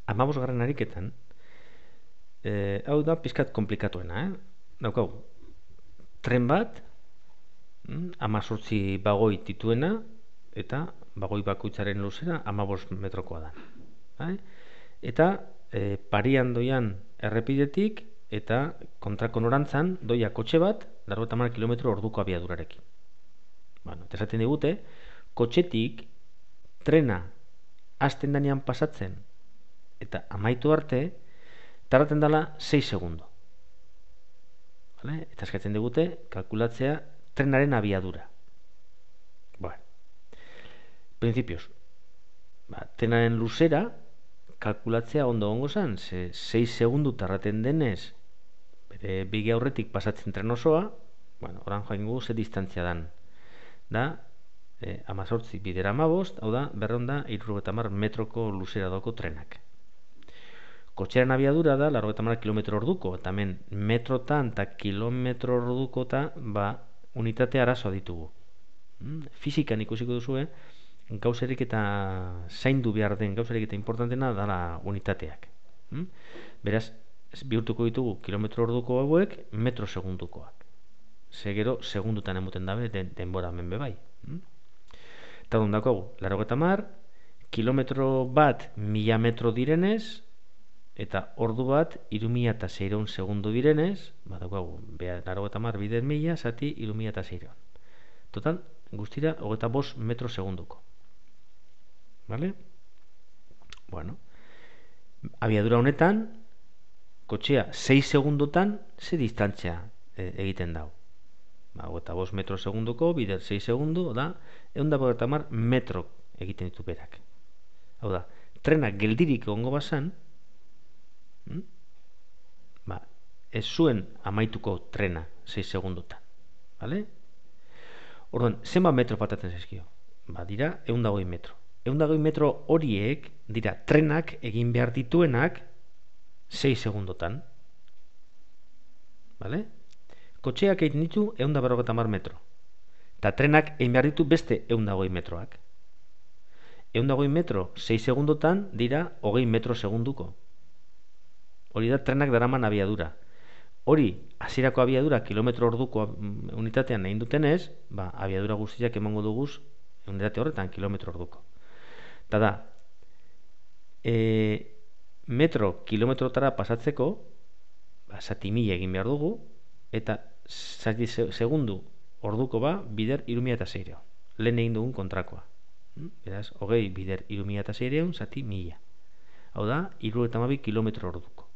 15. ariketan, hau da pizkat komplikatuena, daukagu, tren bat, 18 bagoi dituena, eta bagoi bakoitzaren luzera 15 metrokoa da. Eta parian doian errepidetik, eta kontrako norantzan doia kotxe bat, 80 km orduko abiadurarekin. Eta esaten digute, kotxetik trena hasten danean pasatzen eta amaitu arte, tardaten dela 6 segundo. Eta eskatzen digute, kalkulatzea trenaren abiadura. Principios. Trenaren luzera, kalkulatzea ondo gongo zan, 6 segundu tardaten denez, bere bigi aurretik pasatzen tren osoa, oran joango ze distantzia dan. Da, 18 bidera 15, hau da, 270 metroko luzera dauko trenak. Kotxearen abiadura da, 80 km orduko, eta hemen metrotan eta kilometro orduko eta unitate arazoa ditugu. Fizikan ikusiko duzue, gauzerik eta zaindu behar den, gauzerik eta importantena dala unitateak. Beraz, bihurtuko ditugu kilometro orduko hauek, metro segundukoak. Gero, segundutan emoten dabe denbora hemen bebai. Eta dagoagu, 80, kilometro bat 1000 metro direnez, eta ordu bat 3600 segundu direnez, dagoagu, 80 bider 1000, zati 3600. Total, guztira, 25 metro segunduko. Vale? Abiadura honetan, kotxea 6 segundotan ze distantzia egiten dau. 25 metro segunduko, bider 6 segundu, da, 150 metro egiten ditu berak. Hau da, trenak geldirik egongo bazan, ez zuen amaituko trena 6 segundotan. Vale? Orduan, zenbat metro faltatzen zaizkio? Dira, 120 metro. 120 metro horiek dira trenak egin behar dituenak 6 segundotan. Vale? Kotxeak egin ditu 150 metro. Eta trenak egin behar ditu beste 120 metroak. 120 metro 6 segundotan dira 20 metro segunduko. Hori da trenak daraman abiadura. Hori, hasierako abiadura kilometro orduko unitatean egin dutenez, abiadura guztiak emango duguz unitate horretan kilometro orduko. Eta da, metro kilometrotara pasatzeko, zati 1000 egin behar dugu, eta zati segundu orduko bider 3600. Lehen egin dugun kontrakoa. Beraz, 20 bider 3600, zati 1000. Hau da, 72 kilometro orduko.